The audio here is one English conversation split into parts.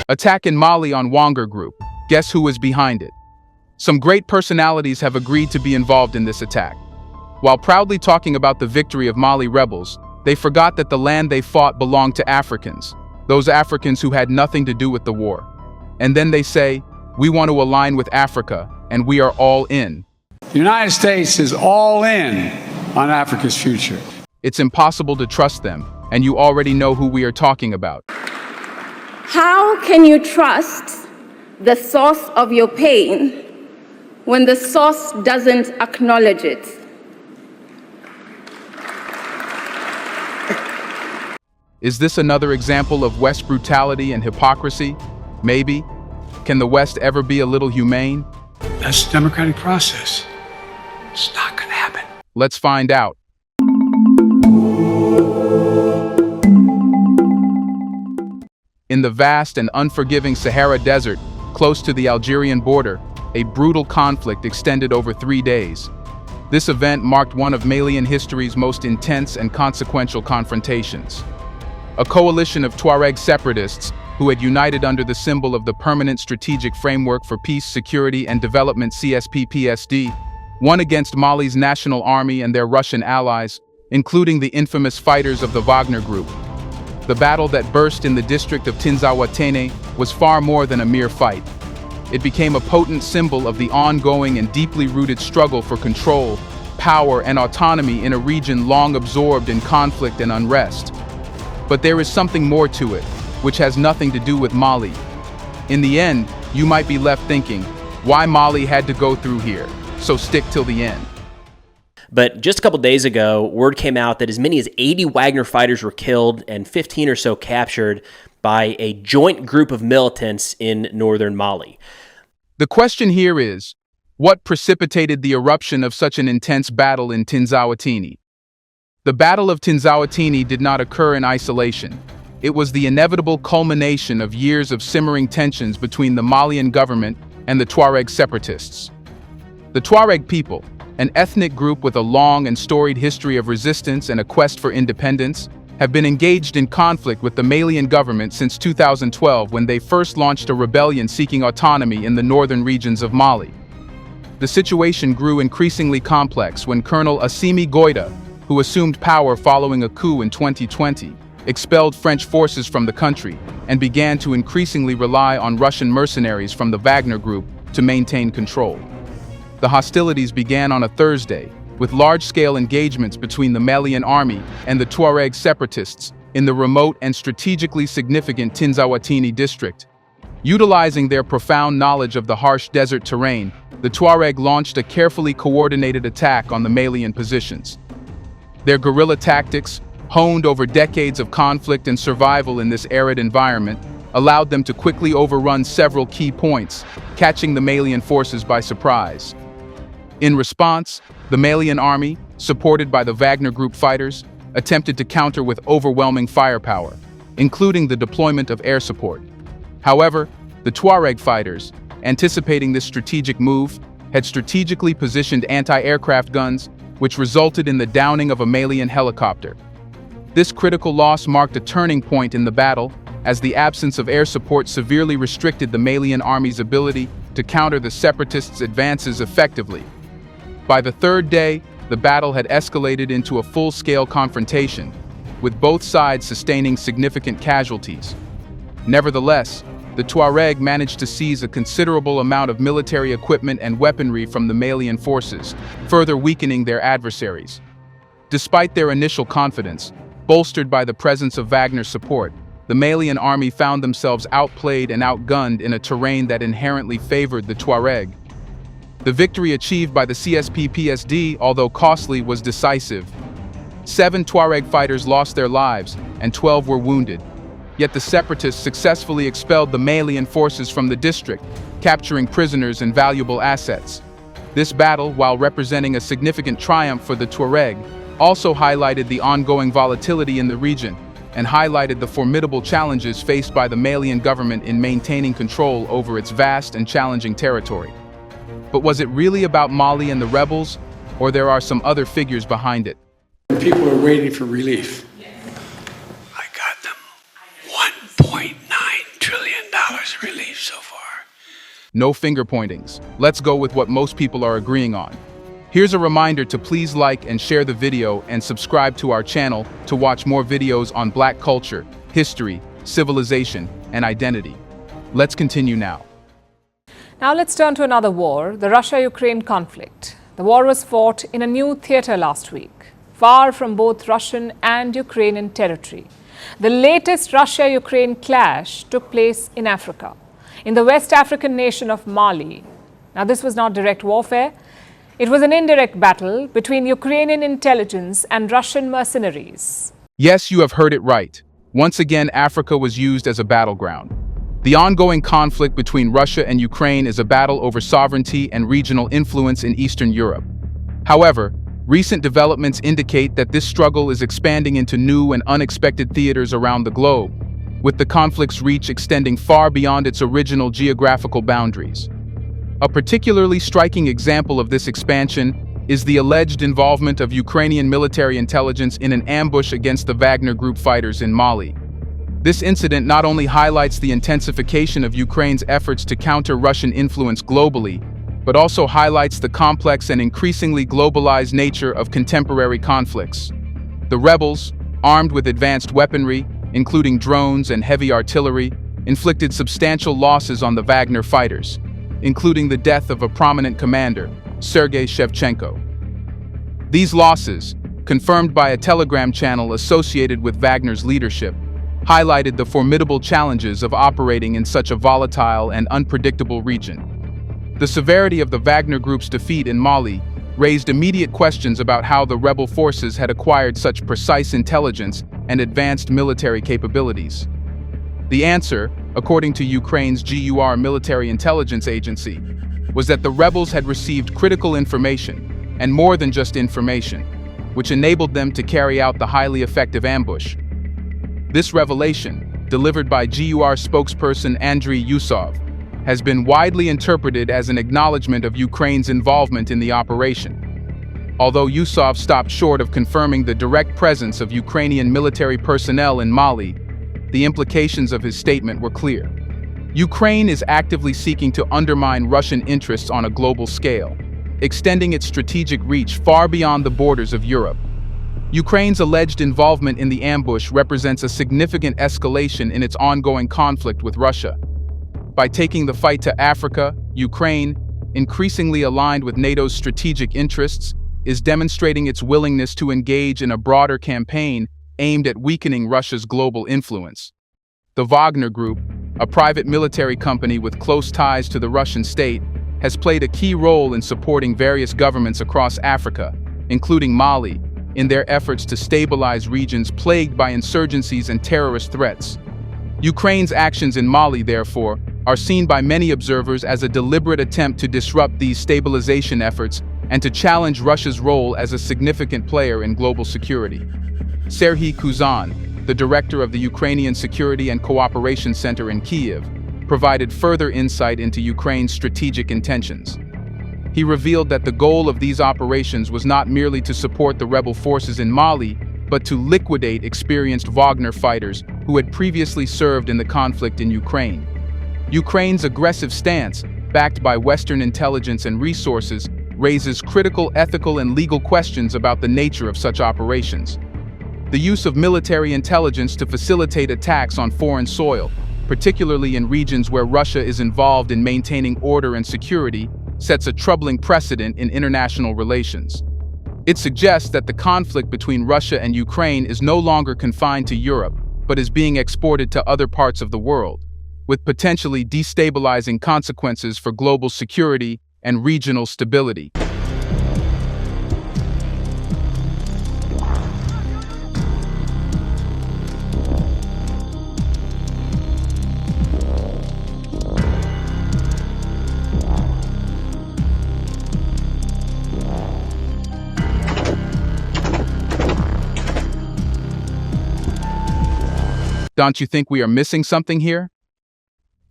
Attack in Mali on Wagner Group. Guess who is behind it? Some great personalities have agreed to be involved in this attack. While proudly talking about the victory of Mali rebels, they forgot that the land they fought belonged to Africans, those Africans who had nothing to do with the war. And then they say, we want to align with Africa, and we are all in. The United States is all in on Africa's future. It's impossible to trust them, and you already know who we are talking about. How can you trust the source of your pain when the source doesn't acknowledge it? Is this another example of West brutality and hypocrisy? Maybe. Can the West ever be a little humane? That's the democratic process. It's not going to happen. Let's find out. In the vast and unforgiving Sahara Desert, close to the Algerian border, a brutal conflict extended over 3 days. This event marked one of Malian history's most intense and consequential confrontations. A coalition of Tuareg separatists, who had united under the symbol of the Permanent Strategic Framework for Peace, Security and Development (CSPPSD), won against Mali's national army and their Russian allies, including the infamous fighters of the Wagner Group. The battle that burst in the district of Tinzaouaten was far more than a mere fight. It became a potent symbol of the ongoing and deeply rooted struggle for control, power, and autonomy in a region long absorbed in conflict and unrest. But there is something more to it, which has nothing to do with Mali. In the end, you might be left thinking, why Mali had to go through here? So stick till the end. But just a couple days ago, word came out that as many as 80 Wagner fighters were killed and 15 or so captured by a joint group of militants in northern Mali. The question here is, what precipitated the eruption of such an intense battle in Tinzaouaten? The Battle of Tinzaouaten did not occur in isolation. It was the inevitable culmination of years of simmering tensions between the Malian government and the Tuareg separatists. The Tuareg people, an ethnic group with a long and storied history of resistance and a quest for independence, have been engaged in conflict with the Malian government since 2012 when they first launched a rebellion seeking autonomy in the northern regions of Mali. The situation grew increasingly complex when Colonel Assimi Goïta, who assumed power following a coup in 2020, expelled French forces from the country and began to increasingly rely on Russian mercenaries from the Wagner Group to maintain control. The hostilities began on a Thursday, with large-scale engagements between the Malian army and the Tuareg separatists in the remote and strategically significant Tinzaouaten district. Utilizing their profound knowledge of the harsh desert terrain, the Tuareg launched a carefully coordinated attack on the Malian positions. Their guerrilla tactics, honed over decades of conflict and survival in this arid environment, allowed them to quickly overrun several key points, catching the Malian forces by surprise. In response, the Malian army, supported by the Wagner Group fighters, attempted to counter with overwhelming firepower, including the deployment of air support. However, the Tuareg fighters, anticipating this strategic move, had strategically positioned anti-aircraft guns, which resulted in the downing of a Malian helicopter. This critical loss marked a turning point in the battle, as the absence of air support severely restricted the Malian army's ability to counter the separatists' advances effectively. By the third day, the battle had escalated into a full-scale confrontation, with both sides sustaining significant casualties. Nevertheless, the Tuareg managed to seize a considerable amount of military equipment and weaponry from the Malian forces, further weakening their adversaries. Despite their initial confidence, bolstered by the presence of Wagner's support, the Malian army found themselves outplayed and outgunned in a terrain that inherently favored the Tuareg. The victory achieved by the CSPPSD, although costly, was decisive. 7 Tuareg fighters lost their lives, and 12 were wounded. Yet the separatists successfully expelled the Malian forces from the district, capturing prisoners and valuable assets. This battle, while representing a significant triumph for the Tuareg, also highlighted the ongoing volatility in the region and highlighted the formidable challenges faced by the Malian government in maintaining control over its vast and challenging territory. But was it really about Mali and the rebels, or there are some other figures behind it? People are waiting for relief. I got them $1.9 trillion No finger pointings. Let's go with what most people are agreeing on. Here's a reminder to please like and share the video and subscribe to our channel to watch more videos on Black culture, history, civilization, and identity. Let's continue now. Now let's turn to another war, the Russia-Ukraine conflict. The war was fought in a new theater last week, far from both Russian and Ukrainian territory. The latest Russia-Ukraine clash took place in Africa, in the West African nation of Mali. Now this was not direct warfare. It was an indirect battle between Ukrainian intelligence and Russian mercenaries. Yes, you have heard it right. Once again, Africa was used as a battleground. The ongoing conflict between Russia and Ukraine is a battle over sovereignty and regional influence in Eastern Europe. However, recent developments indicate that this struggle is expanding into new and unexpected theaters around the globe, with the conflict's reach extending far beyond its original geographical boundaries. A particularly striking example of this expansion is the alleged involvement of Ukrainian military intelligence in an ambush against the Wagner group fighters in Mali. This incident not only highlights the intensification of Ukraine's efforts to counter Russian influence globally, but also highlights the complex and increasingly globalized nature of contemporary conflicts. The rebels, armed with advanced weaponry, including drones and heavy artillery, inflicted substantial losses on the Wagner fighters, including the death of a prominent commander, Sergei Shevchenko. These losses, confirmed by a telegram channel associated with Wagner's leadership, highlighted the formidable challenges of operating in such a volatile and unpredictable region. The severity of the Wagner group's defeat in Mali raised immediate questions about how the rebel forces had acquired such precise intelligence and advanced military capabilities. The answer, according to Ukraine's GUR military intelligence agency, was that the rebels had received critical information, and more than just information, which enabled them to carry out the highly effective ambush. This revelation, delivered by GUR spokesperson Andriy Yusov, has been widely interpreted as an acknowledgement of Ukraine's involvement in the operation. Although Yusov stopped short of confirming the direct presence of Ukrainian military personnel in Mali, the implications of his statement were clear. Ukraine is actively seeking to undermine Russian interests on a global scale, extending its strategic reach far beyond the borders of Europe. Ukraine's alleged involvement in the ambush represents a significant escalation in its ongoing conflict with Russia. By taking the fight to Africa, Ukraine, increasingly aligned with NATO's strategic interests, is demonstrating its willingness to engage in a broader campaign aimed at weakening Russia's global influence. The Wagner Group, a private military company with close ties to the Russian state, has played a key role in supporting various governments across Africa, including Mali, in their efforts to stabilize regions plagued by insurgencies and terrorist threats. Ukraine's actions in Mali, therefore, are seen by many observers as a deliberate attempt to disrupt these stabilization efforts and to challenge Russia's role as a significant player in global security. Serhiy Kuzan, the director of the Ukrainian Security and Cooperation Center in Kyiv, provided further insight into Ukraine's strategic intentions. He revealed that the goal of these operations was not merely to support the rebel forces in Mali, but to liquidate experienced Wagner fighters who had previously served in the conflict in Ukraine. Ukraine's aggressive stance, backed by Western intelligence and resources, raises critical ethical and legal questions about the nature of such operations. The use of military intelligence to facilitate attacks on foreign soil, particularly in regions where Russia is involved in maintaining order and security, sets a troubling precedent in international relations. It suggests that the conflict between Russia and Ukraine is no longer confined to Europe, but is being exported to other parts of the world, with potentially destabilizing consequences for global security and regional stability. Don't you think we are missing something here?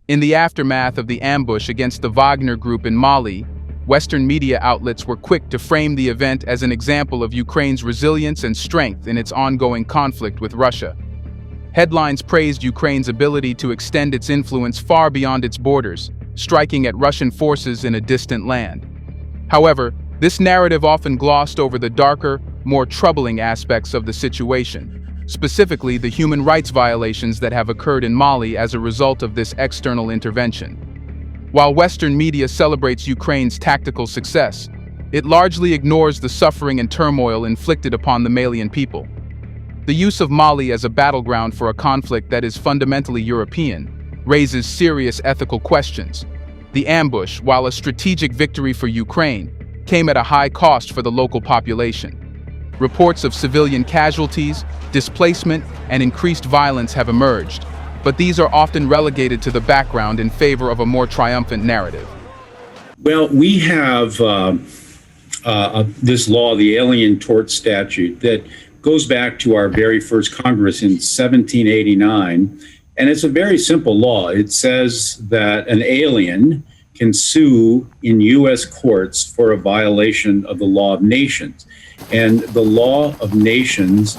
In the aftermath of the ambush against the Wagner group in Mali, Western media outlets were quick to frame the event as an example of Ukraine's resilience and strength in its ongoing conflict with Russia. Headlines praised Ukraine's ability to extend its influence far beyond its borders, striking at Russian forces in a distant land. However, this narrative often glossed over the darker, more troubling aspects of the situation, specifically the human rights violations that have occurred in Mali as a result of this external intervention. While Western media celebrates Ukraine's tactical success, it largely ignores the suffering and turmoil inflicted upon the Malian people. The use of Mali as a battleground for a conflict that is fundamentally European raises serious ethical questions. The ambush, while a strategic victory for Ukraine, came at a high cost for the local population. Reports of civilian casualties, displacement, and increased violence have emerged, but these are often relegated to the background in favor of a more triumphant narrative. Well, we have this law, the Alien Tort Statute, that goes back to our very first Congress in 1789, and it's a very simple law. It says that an alien can sue in U.S. courts for a violation of the law of nations. And the law of nations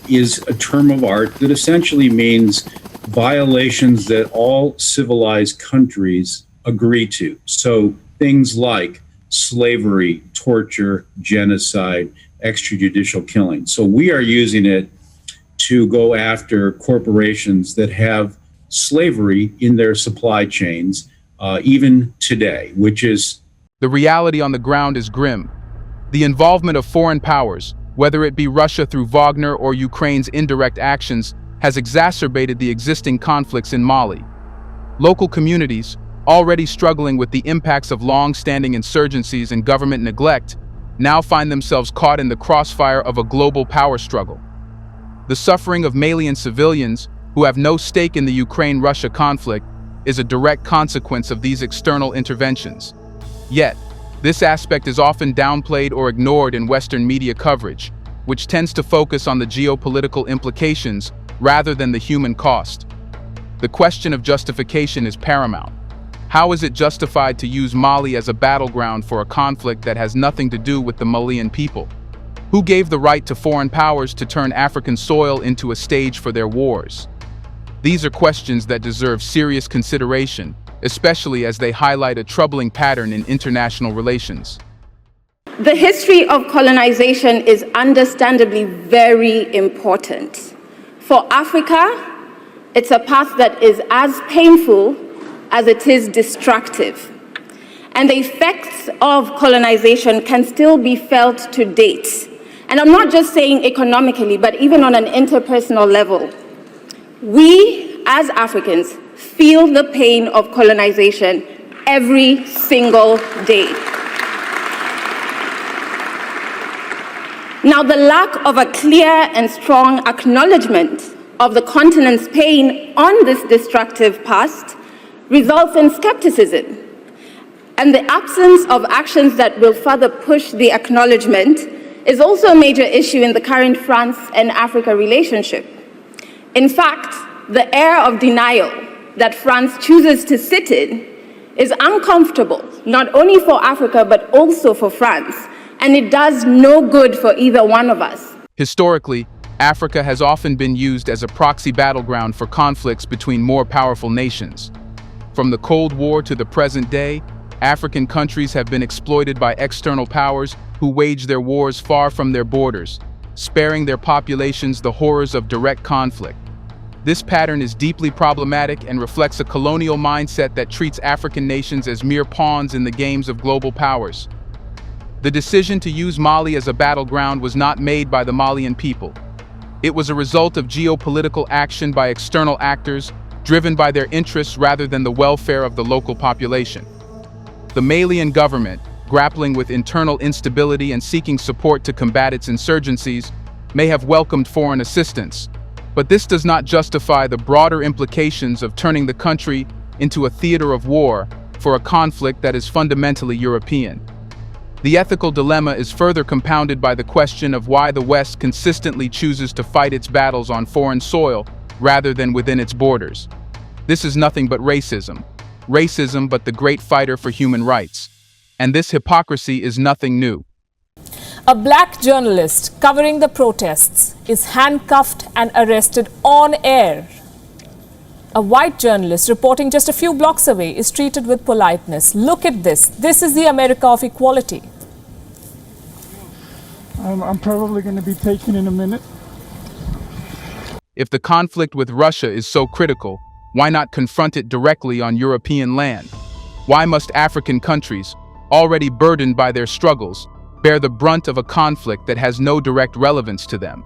is a term of art that essentially means violations that all civilized countries agree to. So things like slavery, torture, genocide, extrajudicial killing. So we are using it to go after corporations that have slavery in their supply chains, even today, which is... The reality on the ground is grim. The involvement of foreign powers, whether it be Russia through Wagner or Ukraine's indirect actions, has exacerbated the existing conflicts in Mali. Local communities, already struggling with the impacts of long-standing insurgencies and government neglect, now find themselves caught in the crossfire of a global power struggle. The suffering of Malian civilians, who have no stake in the Ukraine-Russia conflict, is a direct consequence of these external interventions. Yet, this aspect is often downplayed or ignored in Western media coverage, which tends to focus on the geopolitical implications rather than the human cost. The question of justification is paramount. How is it justified to use Mali as a battleground for a conflict that has nothing to do with the Malian people? Who gave the right to foreign powers to turn African soil into a stage for their wars? These are questions that deserve serious consideration, especially as they highlight a troubling pattern in international relations. The history of colonization is understandably very important. For Africa, it's a path that is as painful as it is destructive. And the effects of colonization can still be felt to date. And I'm not just saying economically, but even on an interpersonal level. We, as Africans, feel the pain of colonization every single day. Now, the lack of a clear and strong acknowledgement of the continent's pain on this destructive past results in skepticism. And the absence of actions that will further push the acknowledgement is also a major issue in the current France and Africa relationship. In fact, the air of denial that France chooses to sit in is uncomfortable, not only for Africa, but also for France, and it does no good for either one of us. Historically, Africa has often been used as a proxy battleground for conflicts between more powerful nations. From the Cold War to the present day, African countries have been exploited by external powers who wage their wars far from their borders, sparing their populations the horrors of direct conflict. This pattern is deeply problematic and reflects a colonial mindset that treats African nations as mere pawns in the games of global powers. The decision to use Mali as a battleground was not made by the Malian people. It was a result of geopolitical action by external actors, driven by their interests rather than the welfare of the local population. The Malian government, grappling with internal instability and seeking support to combat its insurgencies, may have welcomed foreign assistance, but this does not justify the broader implications of turning the country into a theater of war for a conflict that is fundamentally European. The ethical dilemma is further compounded by the question of why the West consistently chooses to fight its battles on foreign soil rather than within its borders. This is nothing but racism. Racism, but the great fighter for human rights. And this hypocrisy is nothing new. A black journalist covering the protests is handcuffed and arrested on air. A white journalist reporting just a few blocks away is treated with politeness. Look at this. This is the America of equality. I'm probably going to be taken in a minute. If the conflict with Russia is so critical, why not confront it directly on European land? Why must African countries, already burdened by their struggles, bear the brunt of a conflict that has no direct relevance to them?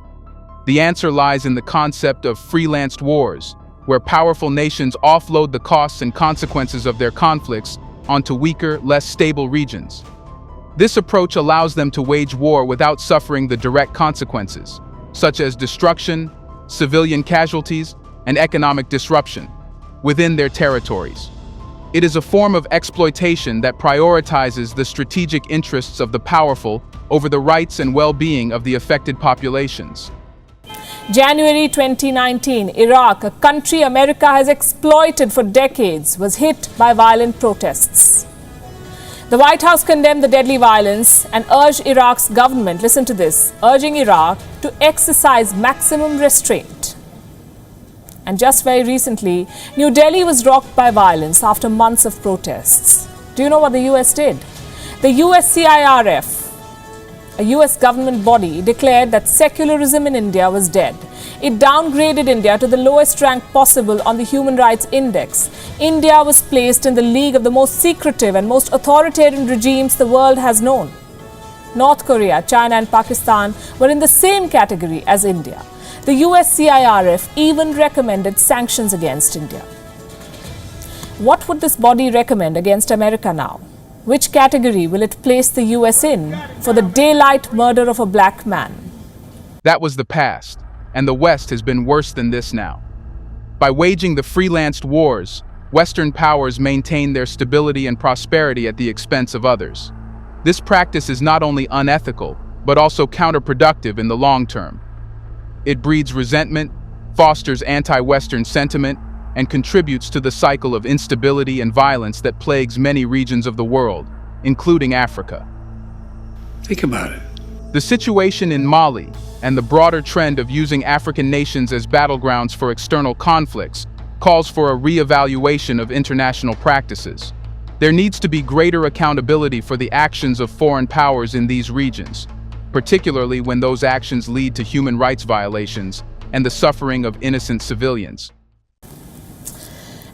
The answer lies in the concept of freelanced wars, where powerful nations offload the costs and consequences of their conflicts onto weaker, less stable regions. This approach allows them to wage war without suffering the direct consequences, such as destruction, civilian casualties, and economic disruption, within their territories. It is a form of exploitation that prioritizes the strategic interests of the powerful over the rights and well-being of the affected populations. January 2019, Iraq, a country America has exploited for decades, was hit by violent protests. The White House condemned the deadly violence and urged Iraq's government, listen to this, urging Iraq to exercise maximum restraint. And just very recently, New Delhi was rocked by violence after months of protests. Do you know what the US did? The USCIRF, a US government body, declared that secularism in India was dead. It downgraded India to the lowest rank possible on the Human Rights Index. India was placed in the league of the most secretive and most authoritarian regimes the world has known. North Korea, China and Pakistan were in the same category as India. The USCIRF even recommended sanctions against India. What would this body recommend against America now? Which category will it place the US in for the daylight murder of a black man? That was the past, and the West has been worse than this now. By waging the freelanced wars, Western powers maintain their stability and prosperity at the expense of others. This practice is not only unethical, but also counterproductive in the long term. It breeds resentment, fosters anti-Western sentiment, and contributes to the cycle of instability and violence that plagues many regions of the world, including Africa. Think about it. The situation in Mali and the broader trend of using African nations as battlegrounds for external conflicts calls for a re-evaluation of international practices. There needs to be greater accountability for the actions of foreign powers in these regions, particularly when those actions lead to human rights violations and the suffering of innocent civilians.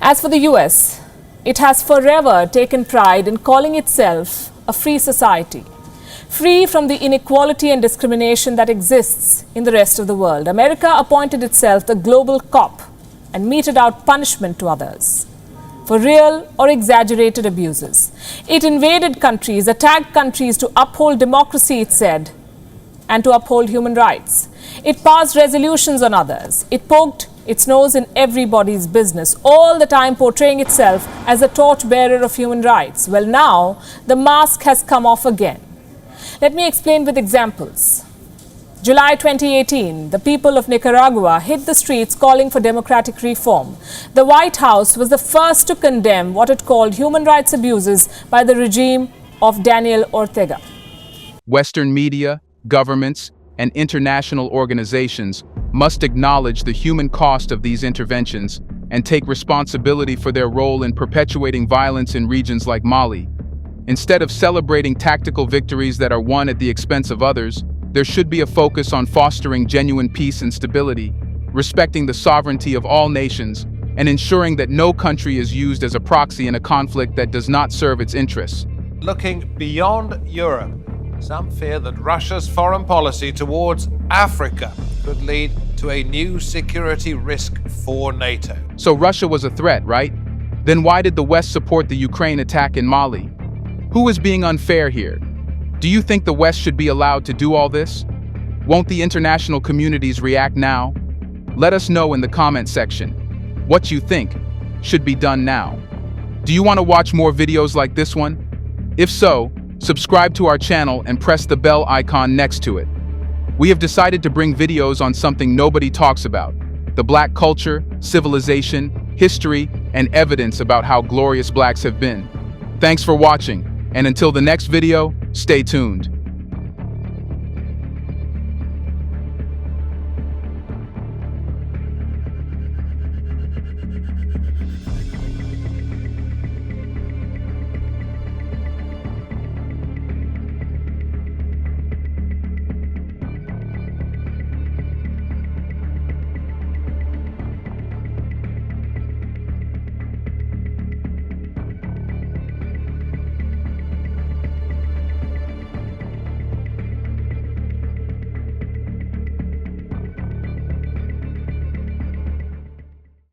As for the US, it has forever taken pride in calling itself a free society, free from the inequality and discrimination that exists in the rest of the world. America appointed itself the global cop and meted out punishment to others for real or exaggerated abuses. It invaded countries, attacked countries to uphold democracy, it said, and to uphold human rights. It passed resolutions on others. It poked its nose in everybody's business, all the time portraying itself as a torchbearer of human rights. Well, now the mask has come off again. Let me explain with examples. July 2018, the people of Nicaragua hit the streets calling for democratic reform. The White House was the first to condemn what it called human rights abuses by the regime of Daniel Ortega. Western media, governments, and international organizations must acknowledge the human cost of these interventions and take responsibility for their role in perpetuating violence in regions like Mali. Instead of celebrating tactical victories that are won at the expense of others, there should be a focus on fostering genuine peace and stability, respecting the sovereignty of all nations, and ensuring that no country is used as a proxy in a conflict that does not serve its interests. Looking beyond Europe, some fear that Russia's foreign policy towards Africa could lead to a new security risk for NATO. So Russia was a threat, right? Then why did the West support the Ukraine attack in Mali? Who is being unfair here? Do you think the West should be allowed to do all this? Won't the international communities react now? Let us know in the comment section what you think should be done now. Do you want to watch more videos like this one? If so, subscribe to our channel and press the bell icon next to it. We have decided to bring videos on something nobody talks about: the Black culture, civilization, history, and evidence about how glorious Blacks have been. Thanks for watching, and until the next video, stay tuned.